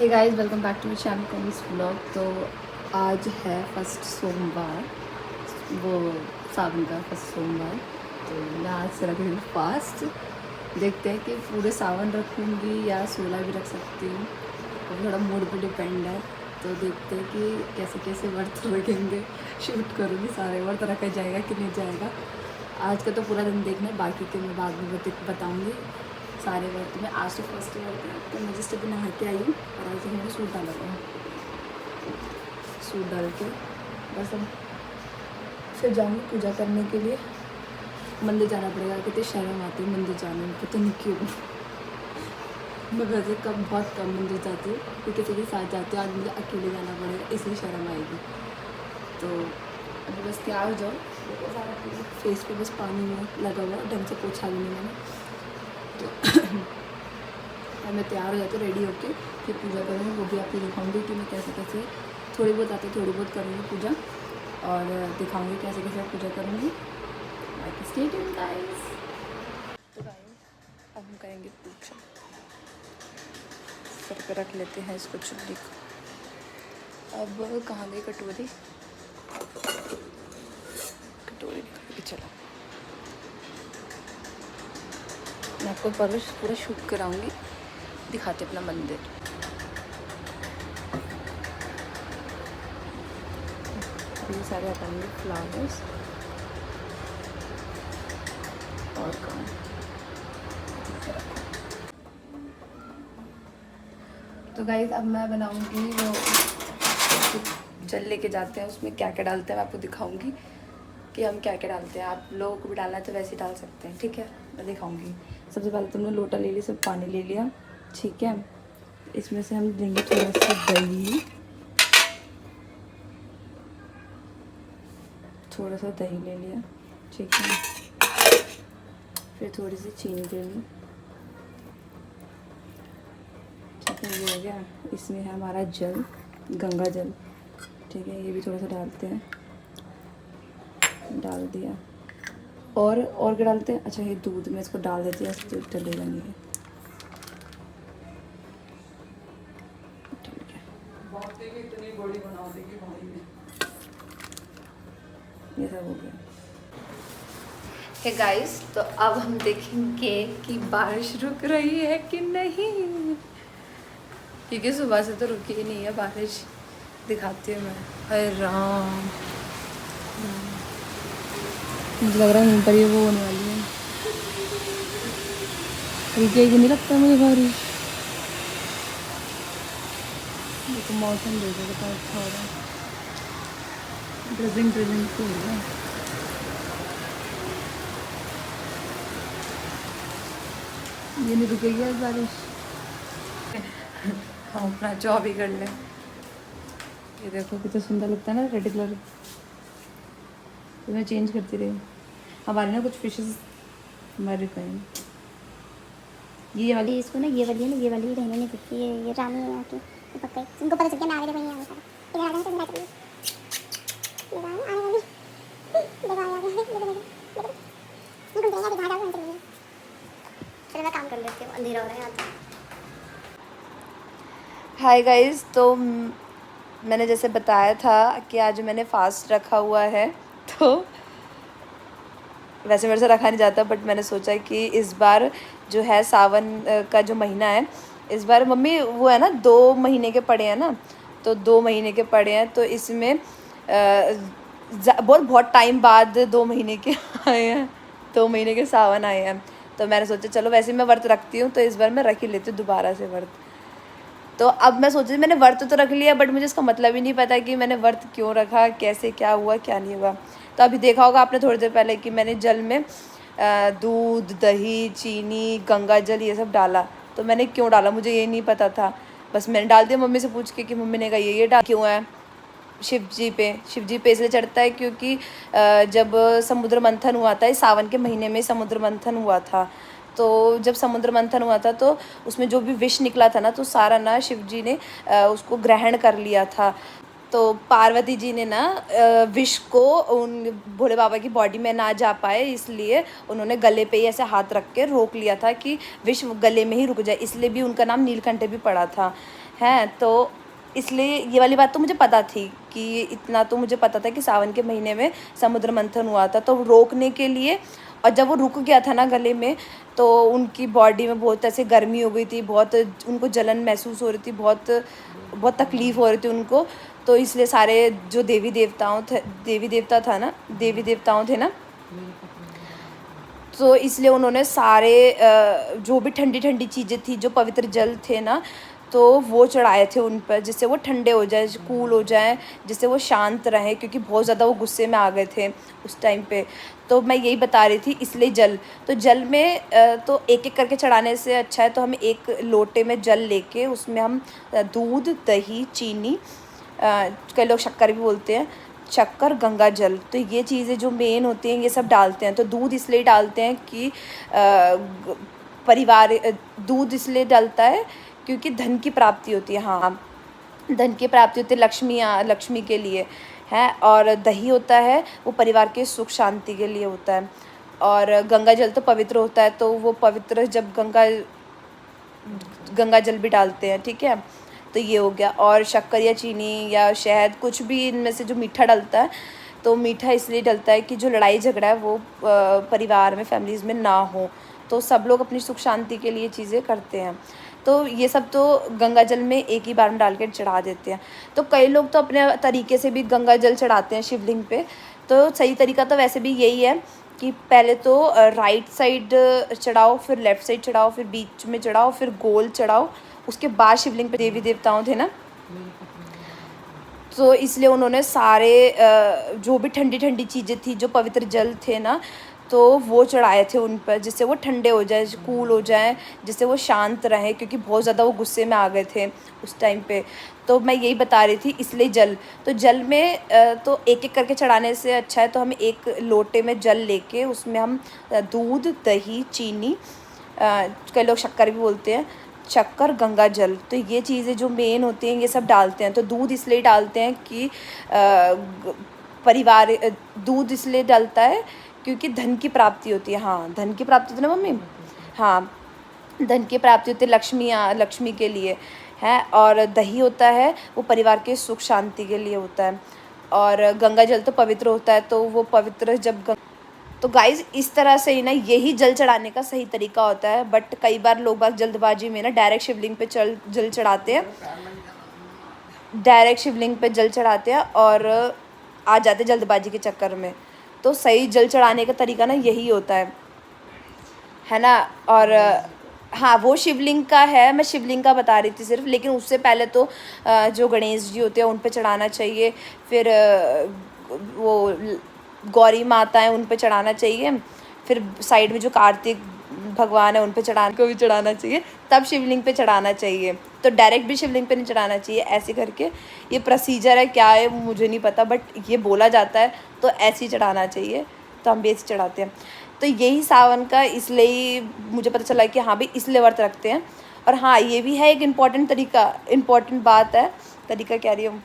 Hey guys, welcome back to my channel comics vlog. तो आज है फर्स्ट सोमवार, वो सावन का फर्स्ट सोमवार। तो मैं आज से रख रही हूँ फास्ट। देखते हैं कि पूरे सावन रखूँगी या 16 भी रख सकती हूँ, और थोड़ा मूड पे डिपेंड है। तो देखते हैं कि कैसे कैसे व्रत रखेंगे। शूट करूँगी, सारे व्रत रखा जाएगा कि नहीं जाएगा। आज का तो पूरा दिन देखना है, बाकी के मैं बाद में बताऊँगी सारे वर्क में। आज तो फर्स्ट वर्क है, तो मैं जस्ट अभी नहा के आई हूँ और आज मैंने सूट डाला हुआ है। सूट डाल के बस अब फिर जाऊँगी पूजा करने के लिए। मंदिर जाना पड़ेगा, कितनी शर्म आती है मंदिर जाने में, पता नहीं क्यों। मैं वैसे बहुत कम मंदिर जाती हूँ, फिर किसी के साथ जाती हूँ। आज मुझे अकेले जाना पड़ेगा, इसलिए शर्म आएगी। तो अभी बस तैयार हो जाओ। फेस पे बस पानी में लगा हुआ, ढंग से पोछा भी नहीं मैंने। तो मैं तैयार हो जाती हूँ रेडी होके, फिर पूजा करूँगी। वो भी आपको दिखाऊंगी कि मैं कैसे कैसे थोड़ी बहुत करूँगी पूजा, और दिखाऊंगी कैसे कैसे पूजा करूँगी। बाकी स्टे ट्यून्ड गाइस। तो गाइस अब हम करेंगे पूजा। सर पे रख लेते हैं इसको, चुन्नी को। अब कहाँ गई कटोरी? कटोरी निकाल के चलो। मैं आपको पूरा शूट कराऊंगी, दिखाते अपना मंदिर। ये सारे हटाएंगे फ्लावर्स और काम। तो गाइस अब मैं बनाऊंगी वो जल लेके जाते हैं, उसमें क्या क्या डालते हैं मैं आपको दिखाऊंगी कि हम क्या क्या डालते हैं। आप लोगों को भी डालना है तो वैसे ही डाल सकते हैं, ठीक है। मैं दिखाऊंगी। सबसे पहले तुमने लोटा ले लिया, सब पानी ले लिया, ठीक है। इसमें से हम देंगे थोड़ा सा दही, थोड़ा सा दही ले लिया, ठीक है। फिर थोड़ी सी चीनी ले ली, ठीक है। ये हो गया। इसमें है हमारा जल, गंगा जल, ठीक है। ये भी थोड़ा सा डालते हैं, डाल दिया। और क्या डालते हैं? अच्छा, ये दूध में इसको डाल देते हैं, दूध डलेगा नहीं है, ठीक है। ये सब हो गया। हे गाइस, तो अब हम देखेंगे कि बारिश रुक रही है कि नहीं, क्योंकि सुबह से तो रुकी ही नहीं है बारिश। दिखाती हूँ मैं। हाय राम, मुझे लग रहा है यहीं पर ही वो होने वाली है, रुकेगी नहीं लगता मुझे बारिश। देखो मौसम देखो कितना अच्छा हो रहा है, ड्रिजिंग हो रहा है। ये नहीं रुकेगी आज बारिश। हम अपना जॉब ही कर लें। ये देखो कितना सुंदर लगता है ना, रेड कलर। तो मैं चेंज करती रही। हमारे ना कुछ फिशेस मर गए। ये वाली इसको ना, ये वाली है ना, ये वाली रहने नहीं सकती। ये रानी है यहाँ की, ये पक्का इनको पता चल गया मैं आगे वहीं आने सारा। इधर आ जाओ, तुम बैठ रही हो। ये आने वाली देखो, आ गया। देखो इनको देना दिखा दो, चलो मैं काम कर लेती हूँ, अंधेरा हो रहा है यहाँ तो। हाय गाइस, तो मैंने जैसे बताया था कि आज मैंने फास्ट रखा हुआ है। तो वैसे मेरे से रखा नहीं जाता, बट मैंने सोचा कि इस बार जो है सावन का जो महीना है, इस बार मम्मी वो है ना 2 महीने के पड़े हैं ना, तो 2 महीने के पड़े हैं, तो इसमें बहुत टाइम बाद 2 महीने के आए हैं, 2 महीने के सावन आए हैं। तो मैंने सोचा चलो वैसे मैं व्रत रखती हूँ, तो इस बार मैं रख ही लेती हूँ दोबारा से व्रत। तो अब मैं सोच रही मैंने व्रत तो रख लिया, बट मुझे इसका मतलब ही नहीं पता कि मैंने व्रत क्यों रखा, कैसे क्या हुआ क्या नहीं हुआ। तो अभी देखा होगा आपने थोड़ी देर पहले कि मैंने जल में दूध, दही, चीनी, गंगा जल ये सब डाला। तो मैंने क्यों डाला मुझे ये नहीं पता था, बस मैंने डाल दिया मम्मी से पूछ के कि मम्मी ने कहा ये डाल क्यों है। शिव जी पे इसलिए चढ़ता है क्योंकि जब समुद्र मंथन हुआ था, इस सावन के महीने में समुद्र मंथन हुआ था। तो जब समुद्र मंथन हुआ था तो उसमें जो भी विष निकला था ना, तो सारा ना शिव जी ने उसको ग्रहण कर लिया था। तो पार्वती जी ने ना विष को उन भोले बाबा की बॉडी में ना जा पाए, इसलिए उन्होंने गले पे ही ऐसे हाथ रख के रोक लिया था कि विष गले में ही रुक जाए, इसलिए भी उनका नाम नीलकंठ भी पड़ा था, हैं। तो इसलिए ये वाली बात तो मुझे पता थी कि इतना तो मुझे पता था कि सावन के महीने में समुद्र मंथन हुआ था, तो रोकने के लिए। और जब वो रुक गया था ना गले में, तो उनकी बॉडी में बहुत ऐसे गर्मी हो गई थी, बहुत उनको जलन महसूस हो रही थी, बहुत बहुत तकलीफ़ हो रही थी उनको। तो इसलिए सारे जो देवी देवताओं थे ना, तो इसलिए उन्होंने सारे जो भी ठंडी ठंडी चीज़ें थी, जो पवित्र जल थे ना, तो वो चढ़ाए थे उन पर, जिससे वो ठंडे हो जाए, कूल हो जाए, जिससे वो शांत रहें, क्योंकि बहुत ज़्यादा वो गुस्से में आ गए थे उस टाइम पे। तो मैं यही बता रही थी, इसलिए जल, तो जल में तो एक एक करके चढ़ाने से अच्छा है तो हम एक लोटे में जल लेके उसमें हम दूध, दही, चीनी, कई लोग शक्कर भी बोलते हैं, शक्कर, गंगा जल, तो ये चीज़ें जो मेन होती हैं ये सब डालते हैं। तो दूध इसलिए डालते हैं कि दूध इसलिए डलता है क्योंकि धन की प्राप्ति होती है। हाँ, धन की प्राप्ति होती है, लक्ष्मी के लिए है। और दही होता है वो परिवार के सुख शांति के लिए होता है। और गंगा जल तो पवित्र होता है, तो वो पवित्र जब गंगा जल भी डालते हैं, ठीक है। तो ये हो गया। और शक्कर या चीनी या शहद, कुछ भी इनमें से जो मीठा डलता है, तो मीठा इसलिए डलता है कि जो लड़ाई झगड़ा है वो परिवार में, फैमिलीज़ में ना हो। तो सब लोग अपनी सुख शांति के लिए चीज़ें करते हैं। तो ये सब तो गंगा जल में एक ही बार में डाल के चढ़ा देते हैं। तो कई लोग तो अपने तरीके से भी गंगा जल चढ़ाते हैं शिवलिंग पे। तो सही तरीका तो वैसे भी यही है कि पहले तो राइट साइड चढ़ाओ, फिर लेफ़्ट साइड चढ़ाओ, फिर बीच में चढ़ाओ, फिर गोल चढ़ाओ। उसके बाद शिवलिंग पे देवी देवताओं थे ना, तो इसलिए उन्होंने सारे जो भी ठंडी ठंडी चीज़ें थी, जो पवित्र जल थे ना, तो वो चढ़ाए थे उन पर, जिससे वो ठंडे हो जाए, कूल हो जाए, जिससे वो शांत रहें, क्योंकि बहुत ज़्यादा वो गुस्से में आ गए थे उस टाइम पे। तो मैं यही बता रही थी, इसलिए जल, तो जल में तो एक एक करके चढ़ाने से अच्छा है तो हम एक लोटे में जल लेके उसमें हम दूध, दही, चीनी, कई लोग शक्कर भी बोलते हैं, शक्कर, गंगा जल, तो ये चीज़ें जो मेन होती हैं ये सब डालते हैं। तो दूध इसलिए डालते हैं कि दूध इसलिए डलता है क्योंकि धन की प्राप्ति होती है। हाँ, धन की प्राप्ति होती है ना मम्मी। हाँ, धन की प्राप्ति होती है, लक्ष्मी के लिए है। और दही होता है वो परिवार के सुख शांति के लिए होता है। और गंगा जल तो पवित्र होता है, तो वो पवित्र तो गाइज़ इस तरह से ही ना यही जल चढ़ाने का सही तरीका होता है। बट कई बार लोग बाग जल्दबाजी में ना डायरेक्ट शिवलिंग पे जल चढ़ाते हैं और आ जाते जल्दबाजी के चक्कर में। तो सही जल चढ़ाने का तरीका ना यही होता है ना। और हाँ, वो शिवलिंग का है, मैं शिवलिंग का बता रही थी सिर्फ, लेकिन उससे पहले तो जो गणेश जी होते हैं उन पे चढ़ाना चाहिए, फिर वो गौरी माता है उन पे चढ़ाना चाहिए, फिर साइड में जो कार्तिक भगवान है उन पे चढ़ाना चाहिए, तब शिवलिंग पे चढ़ाना चाहिए। तो डायरेक्ट भी शिवलिंग पे नहीं चढ़ाना चाहिए, ऐसे करके ये प्रोसीजर है, क्या है मुझे नहीं पता, बट ये बोला जाता है तो ऐसे ही चढ़ाना चाहिए। तो हम भी ऐसे चढ़ाते हैं। तो यही सावन का इसलिए मुझे पता चला कि हाँ भाई इसलिए व्रत रखते हैं। और हाँ, ये भी है एक इम्पॉर्टेंट बात है, तरीका कह रही हूँ,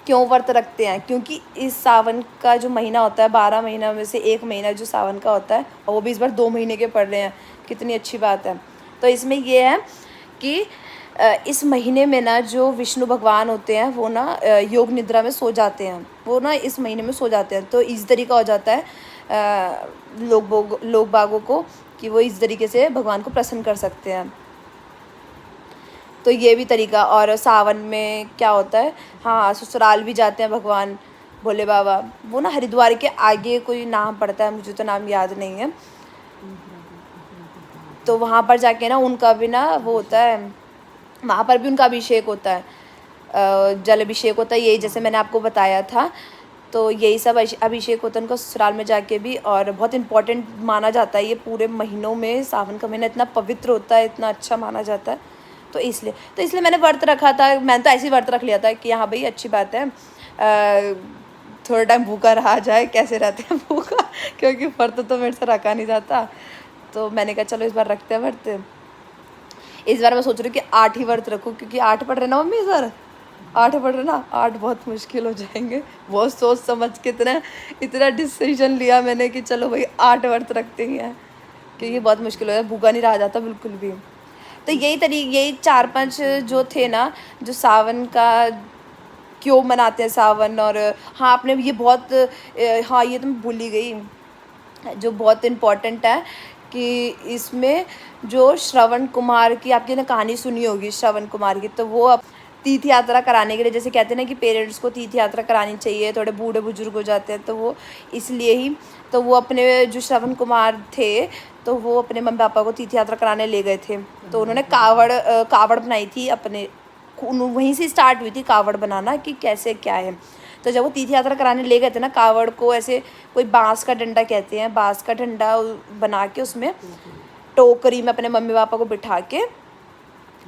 क्यों व्रत रखते हैं, क्योंकि इस सावन का जो महीना होता है, 12 महीना में से एक महीना जो सावन का होता है, और वो भी इस बार 2 महीने के पड़ रहे हैं, कितनी अच्छी बात है। तो इसमें ये है कि इस महीने में ना जो विष्णु भगवान होते हैं वो ना योग निद्रा में सो जाते हैं, वो ना इस महीने में सो जाते हैं। तो इस तरीका हो जाता है लोग बागों को कि वो इस तरीके से भगवान को प्रसन्न कर सकते हैं। तो ये भी तरीका। और सावन में क्या होता है, हाँ, ससुराल भी जाते हैं भगवान भोले बाबा, वो ना हरिद्वार के आगे कोई नाम पड़ता है, मुझे तो नाम याद नहीं है। तो वहाँ पर जाके ना उनका भी ना वो होता है, वहाँ पर भी उनका अभिषेक होता है, जल अभिषेक होता है, यही जैसे मैंने आपको बताया था। तो यही सब अभिषेक होता है उनका ससुराल में जाके भी। और बहुत इम्पॉर्टेंट माना जाता है ये पूरे महीनों में, सावन का महीना इतना पवित्र होता है, इतना अच्छा माना जाता है। तो इसलिए मैंने व्रत रखा था। मैंने तो ऐसे ही व्रत रख लिया था कि हाँ भाई अच्छी बात है, थोड़ा टाइम भूखा रहा जाए, कैसे रहते हैं भूखा, क्योंकि व्रत तो मेरे से रखा नहीं जाता। तो मैंने कहा चलो इस बार रखते हैं व्रत। इस बार मैं सोच रही हूँ कि 8 ही व्रत रखूँ, क्योंकि 8 पढ़ रहे ना मम्मी, सर 8 पढ़ रहे ना, 8 बहुत मुश्किल हो जाएंगे। बहुत सोच समझ के इतना डिसीजन लिया मैंने कि चलो भाई 8 व्रत रखते ही हैं, क्योंकि बहुत मुश्किल हो जाए, भूखा नहीं रहा जाता बिल्कुल भी। तो यही 4-5 जो थे ना, जो सावन का क्यों मनाते हैं सावन। और हाँ, आपने ये बहुत हाँ, ये तो मैं भूल ही गई, जो बहुत इम्पोर्टेंट है कि इसमें जो श्रवण कुमार की, आपने ना कहानी सुनी होगी श्रवण कुमार की, तो वो तीर्थ यात्रा कराने के लिए, जैसे कहते हैं ना कि पेरेंट्स को तीर्थ यात्रा करानी चाहिए, थोड़े बूढ़े बुजुर्ग हो जाते हैं, तो वो इसलिए ही, तो वो अपने जो श्रवण कुमार थे, तो वो अपने मम्मी पापा को तीर्थ यात्रा कराने ले गए थे। तो उन्होंने कावड़ बनाई थी अपने, वहीं से स्टार्ट हुई थी कावड़ बनाना कि कैसे क्या है। तो जब वो तीर्थ यात्रा कराने ले गए थे ना, कावड़ को ऐसे कोई बांस का डंडा कहते हैं, बांस का डंडा बना के उसमें टोकरी में अपने मम्मी पापा को बिठा के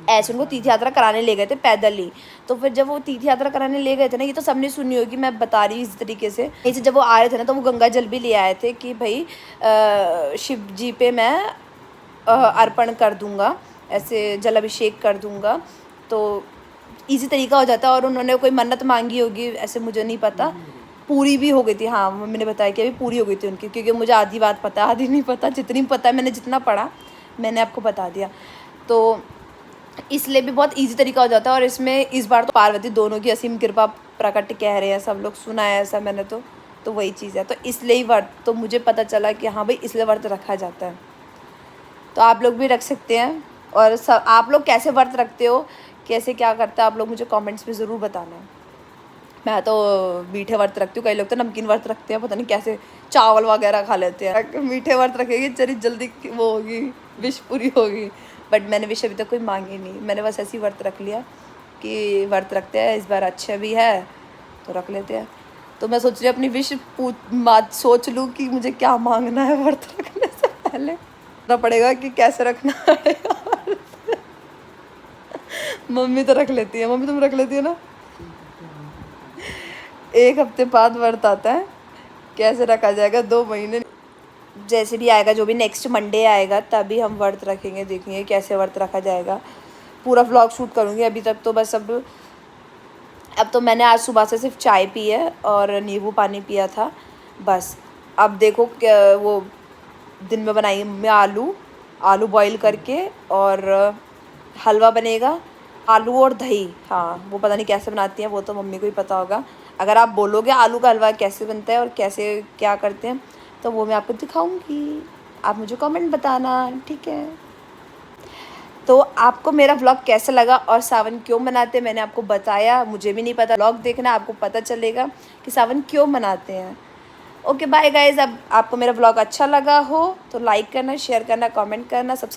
ऐसे उनको तीर्थ यात्रा कराने ले गए थे पैदल ही। तो फिर जब वो तीर्थ यात्रा कराने ले गए थे ना, ये तो सबने सुनी होगी, मैं बता रही इस तरीके से। ऐसे जब वो आ रहे थे ना, तो वो गंगा जल भी ले आए थे कि भाई शिव जी पे मैं अर्पण कर दूंगा, ऐसे जल अभिषेक कर दूंगा, तो इजी तरीका हो जाता है। और उन्होंने कोई मन्नत मांगी होगी, ऐसे मुझे नहीं पता, पूरी भी हो गई थी। हाँ, मम्मी ने बताया कि अभी पूरी हो गई थी उनकी, क्योंकि मुझे आधी बात पता है, आधी नहीं पता। जितनी पता है, मैंने जितना पढ़ा मैंने आपको बता दिया, तो इसलिए भी बहुत इजी तरीका हो जाता है। और इसमें इस बार तो पार्वती दोनों की असीम कृपा प्रकट कह रहे हैं सब लोग, सुना है ऐसा मैंने, तो वही चीज़ है। तो इसलिए ही व्रत, तो मुझे पता चला कि हाँ भाई, इसलिए व्रत रखा जाता है। तो आप लोग भी रख सकते हैं। और सब आप लोग कैसे व्रत रखते हो, कैसे क्या करते हैं, आप लोग मुझे कमेंट्स में ज़रूर बताना। मैं तो मीठे व्रत रखती हूँ, कई लोग तो नमकीन व्रत रखते हैं, पता नहीं कैसे चावल वगैरह खा लेते हैं। मीठे व्रत रखेगी चली जल्दी वो होगी, विश पूरी होगी। बट मैंने विश अभी तक कोई मांगी नहीं, मैंने बस ऐसे ही व्रत रख लिया कि व्रत रखते हैं, इस बार अच्छा भी है तो रख लेते हैं। तो मैं सोच रही हूँ अपनी विश सोच लूँ कि मुझे क्या मांगना है व्रत रखने से पहले, पता पड़ेगा कि कैसे रखना पड़ेगा। मम्मी तो रख लेती है, मम्मी तुम रख लेती है ना। 1 हफ्ते बाद व्रत आता है, कैसे रखा जाएगा 2 महीने जैसे भी आएगा, जो भी नेक्स्ट मंडे आएगा तभी हम व्रत रखेंगे, देखेंगे कैसे व्रत रखा जाएगा। पूरा व्लॉग शूट करूँगी। अभी तक तो बस अब तो मैंने आज सुबह से सिर्फ चाय पी है और नींबू पानी पिया था बस। अब देखो वो दिन में बनाई मैं आलू बॉईल करके, और हलवा बनेगा, आलू और दही। हाँ, वो पता नहीं कैसे बनाती हैं, वो तो मम्मी को ही पता होगा। अगर आप बोलोगे आलू का हलवा कैसे बनता है और कैसे क्या करते हैं, तो वो मैं आपको दिखाऊंगी, आप मुझे कमेंट बताना, ठीक है। तो आपको मेरा व्लॉग कैसा लगा और सावन क्यों मनाते हैं, मैंने आपको बताया, मुझे भी नहीं पता। व्लॉग देखना, आपको पता चलेगा कि सावन क्यों मनाते हैं। Okay bye guys. अब आपको मेरा व्लॉग अच्छा लगा हो तो लाइक करना, शेयर करना, कमेंट करना, सब्सक्राइब